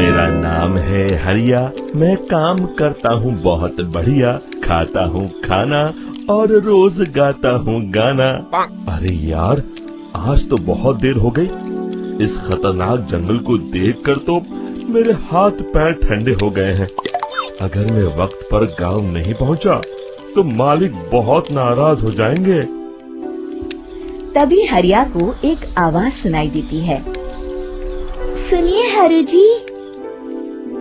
मेरा नाम है हरिया, मैं काम करता हूँ बहुत बढ़िया, खाता हूँ खाना और रोज गाता हूँ गाना। अरे यार, आज तो बहुत देर हो गई। इस खतरनाक जंगल को देखकर तो मेरे हाथ पैर ठंडे हो गए हैं। अगर मैं वक्त पर गांव नहीं पहुंचा तो मालिक बहुत नाराज हो जाएंगे। तभी हरिया को एक आवाज सुनाई देती है। सुनिए हरु जी।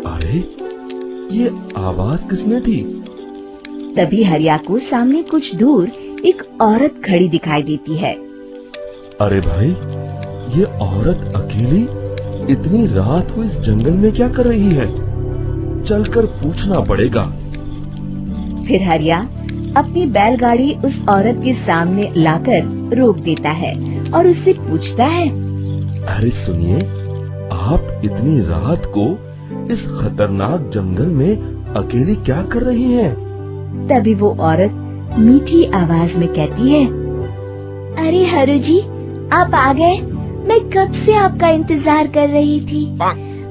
अरे, ये आवाज किसने दी? तभी हरिया को सामने कुछ दूर एक औरत खड़ी दिखाई देती है। अरे भाई, ये औरत अकेली इतनी रात को इस जंगल में क्या कर रही है? चलकर पूछना पड़ेगा। फिर हरिया अपनी बैलगाड़ी उस औरत के सामने लाकर रोक देता है और उससे पूछता है। अरे सुनिए, आप इतनी रात को इस खतरनाक जंगल में अकेली क्या कर रही हैं? तभी वो औरत मीठी आवाज में कहती है। अरे हरु जी, आप आ गए। मैं कब से आपका इंतजार कर रही थी।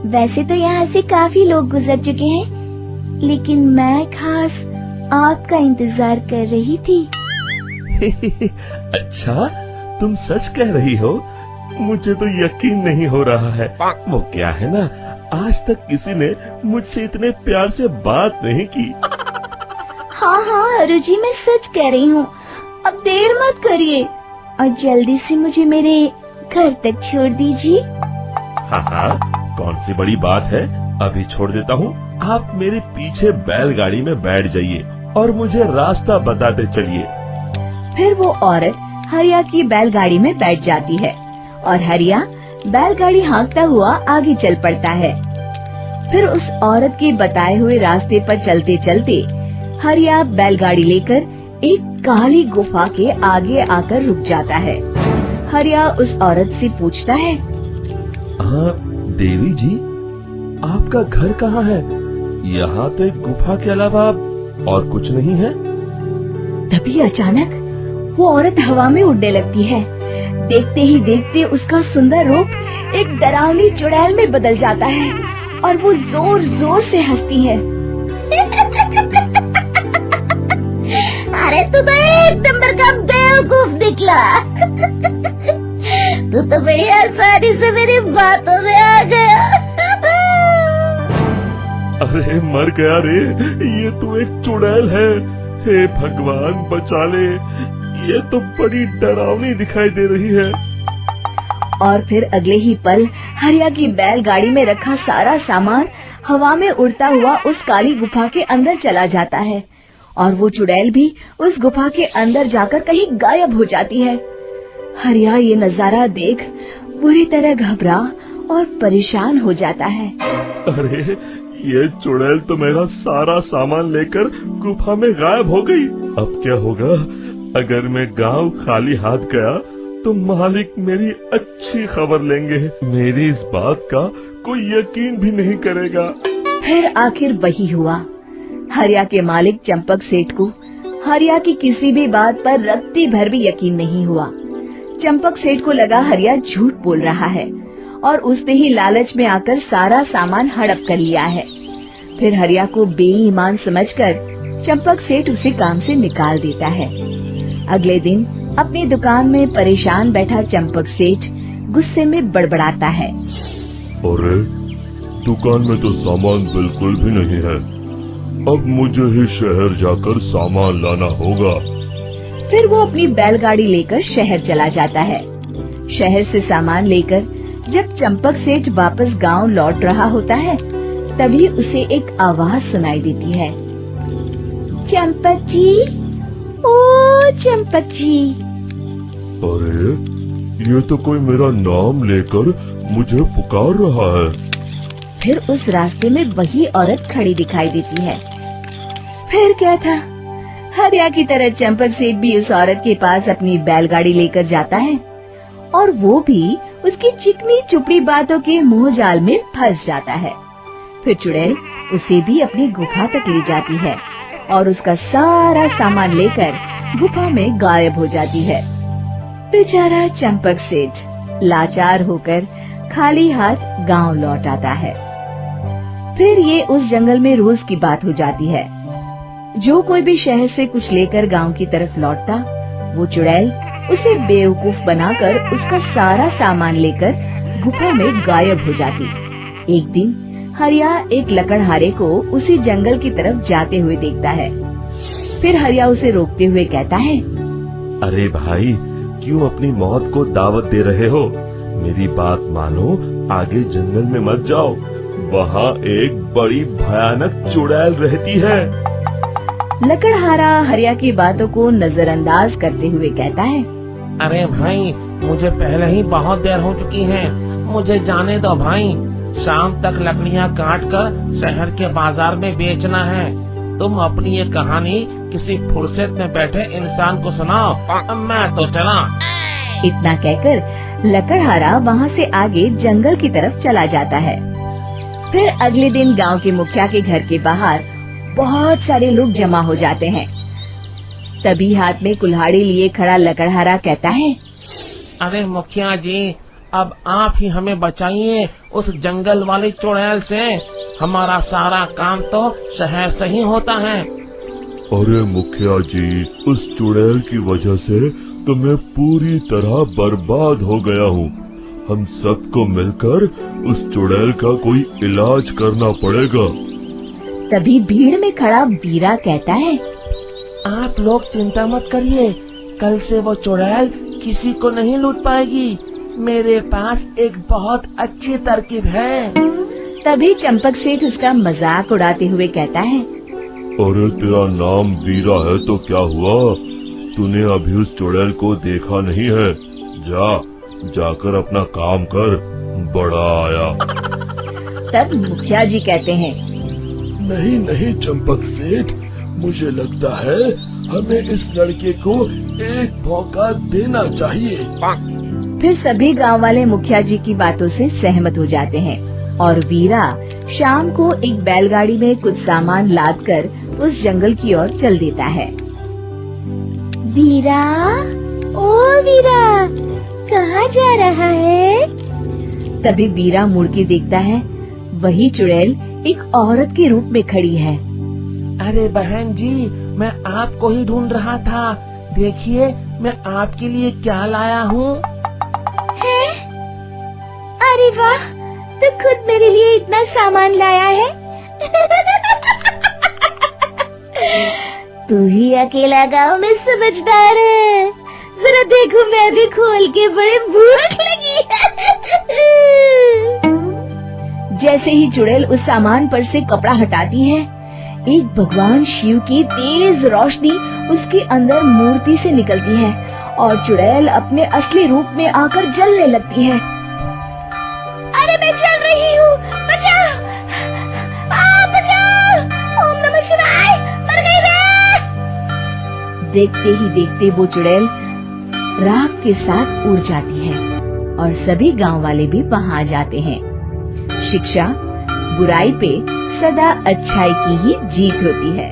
वैसे तो यहाँ से काफी लोग गुजर चुके हैं, लेकिन मैं खास आपका इंतजार कर रही थी। अच्छा, तुम सच कह रही हो? मुझे तो यकीन नहीं हो रहा है। वो क्या है ना, आज तक किसी ने मुझसे इतने प्यार से बात नहीं की। हाँ हरु जी, मैं सच कह रही हूँ। अब देर मत करिए और जल्दी से मुझे मेरे घर तक छोड़ दीजिए। हाँ, कौन सी बड़ी बात है, अभी छोड़ देता हूँ। आप मेरे पीछे बैलगाड़ी में बैठ जाइए और मुझे रास्ता बताते चलिए। फिर वो औरत हरिया की बैलगाड़ी में बैठ जाती है और हरिया बैलगाड़ी हाँकता हुआ आगे चल पड़ता है। फिर उस औरत के बताए हुए रास्ते पर चलते चलते हरिया बैलगाड़ी लेकर एक काली गुफा के आगे आकर रुक जाता है। हरिया उस औरत से पूछता है। हाँ देवी जी, आपका घर कहाँ है? यहाँ तो एक गुफा के अलावा और कुछ नहीं है। तभी अचानक वो औरत हवा में उड़ने लगती है। देखते ही देखते उसका सुंदर रूप एक डरावनी चुड़ैल में बदल जाता है और वो जोर जोर से हंसती है। अरे तू तो एक नंबर का बेवकूफ निकला। तू तो बड़ी आसानी से मेरी बातों में आ गया। अरे मर गया रे, ये तो एक चुड़ैल है। हे भगवान बचा ले, ये तो बड़ी डरावनी दिखाई दे रही है। और फिर अगले ही पल हरिया की बैलगाड़ी में रखा सारा सामान हवा में उड़ता हुआ उस काली गुफा के अंदर चला जाता है और वो चुड़ैल भी उस गुफा के अंदर जाकर कहीं गायब हो जाती है। हरिया ये नजारा देख बुरी तरह घबरा और परेशान हो जाता है। अरे, ये चुड़ैल तो मेरा सारा सामान लेकर गुफा में गायब हो गई। अब क्या होगा? अगर मैं गांव खाली हाथ गया तो मालिक मेरी अच्छी खबर लेंगे। मेरी इस बात का कोई यकीन भी नहीं करेगा। फिर आखिर वही हुआ। हरिया के मालिक चंपक सेठ को हरिया की किसी भी बात पर रत्ती भर भी यकीन नहीं हुआ। चंपक सेठ को लगा हरिया झूठ बोल रहा है और उसने ही लालच में आकर सारा सामान हड़प कर लिया है। फिर हरिया को बेईमान समझकर चंपक सेठ उसे काम से निकाल देता है। अगले दिन अपनी दुकान में परेशान बैठा चंपक सेठ गुस्से में बड़बड़ाता है। अरे, दुकान में तो सामान बिल्कुल भी नहीं है। अब मुझे ही शहर जाकर सामान लाना होगा। फिर वो अपनी बैलगाड़ी लेकर शहर चला जाता है। शहर से सामान लेकर जब चंपक सेठ वापस गांव लौट रहा होता है, तभी उसे एक आवाज सुनाई देती है। चंपक जी, ओ चंपक जी। अरे, ये तो कोई मेरा नाम लेकर मुझे पुकार रहा है। फिर उस रास्ते में वही औरत खड़ी दिखाई देती है। फिर क्या था, हरिया की तरह चंपक सेठ भी उस औरत के पास अपनी बैलगाड़ी लेकर जाता है और वो भी उसकी चिकनी चुपड़ी बातों के मोह जाल में फंस जाता है। फिर चुड़ैल उसे भी अपनी गुफा तक ले जाती है और उसका सारा सामान लेकर गुफा में गायब हो जाती है। बेचारा चंपक सेठ लाचार होकर खाली हाथ गांव लौट आता है। फिर ये उस जंगल में रोज की बात हो जाती है। जो कोई भी शहर से कुछ लेकर गांव की तरफ लौटता, वो चुड़ैल उसे बेवकूफ बनाकर उसका सारा सामान लेकर गुफा में गायब हो जाती। एक दिन हरिया एक लकड़हारे को उसी जंगल की तरफ जाते हुए देखता है। फिर हरिया उसे रोकते हुए कहता है, अरे भाई, क्यों अपनी मौत को दावत दे रहे हो? मेरी बात मानो, आगे जंगल में मत जाओ, वहाँ एक बड़ी भयानक चुड़ैल रहती है। लकड़हारा हरिया की बातों को नजरअंदाज करते हुए कहता है, अरे भाई, मुझे पहले ही बहुत देर हो चुकी है, मुझे जाने दो भाई। शाम तक लकड़ियाँ काट कर शहर के बाजार में बेचना है। तुम अपनी ये कहानी किसी फुर्सत में बैठे इंसान को सुनाओ, मैं तो चला। इतना कहकर लकड़हारा वहाँ से आगे जंगल की तरफ चला जाता है। फिर अगले दिन गांव के मुखिया के घर के बाहर बहुत सारे लोग जमा हो जाते हैं। तभी हाथ में कुल्हाड़ी लिए खड़ा लकड़हारा कहता है, अरे मुखिया जी, अब आप ही हमें बचाइए उस जंगल वाली चुड़ैल से। हमारा सारा काम तो शहर से ही होता है। अरे मुखिया जी, उस चुड़ैल की वजह से तो मैं पूरी तरह बर्बाद हो गया हूँ। हम सबको मिलकर उस चुड़ैल का कोई इलाज करना पड़ेगा। तभी भीड़ में खड़ा बीरा कहता है, आप लोग चिंता मत करिए, कल से वो चुड़ैल किसी को नहीं लूट पाएगी। मेरे पास एक बहुत अच्छी तरकीब है। तभी चंपक सेठ उसका मजाक उड़ाते हुए कहता है, अरे तेरा नाम बीरा है तो क्या हुआ? तूने अभी उस चुड़ैल को देखा नहीं है? जाकर अपना काम कर, बड़ा आया। तब मुखिया जी कहते हैं, नहीं नहीं चंपक सेठ, मुझे लगता है हमें इस लड़के को एक मौका देना चाहिए। फिर सभी गांव वाले मुखिया जी की बातों से सहमत हो जाते हैं और वीरा शाम को एक बैलगाड़ी में कुछ सामान लादकर उस जंगल की ओर चल देता है। वीरा, ओ वीरा, कहाँ जा रहा है? तभी वीरा मुड़ के देखता है, वही चुड़ैल एक औरत के रूप में खड़ी है। अरे बहन जी, मैं आपको ही ढूंढ रहा था। देखिए, मैं आपके लिए क्या लाया हूँ। अरे वाह, तो खुद मेरे लिए इतना सामान लाया है। तू ही अकेला गांव में समझदार है। जरा देखो, मैं भी खोल के, बड़े भूख लगी है। जैसे ही चुड़ैल उस सामान पर से कपड़ा हटाती है, एक भगवान शिव की तेज रोशनी उसके अंदर मूर्ति से निकलती है और चुड़ैल अपने असली रूप में आकर जलने लगती है। अरे मैं जल रही हूँ, बचाओ! बचाओ! ओम नमः शिवाय! मर गई मैं! देखते ही देखते वो चुड़ैल राख के साथ उड़ जाती है और सभी गांव वाले भी वहां जाते हैं। शिक्षा बुराई पे सदा अच्छाई की ही जीत होती है।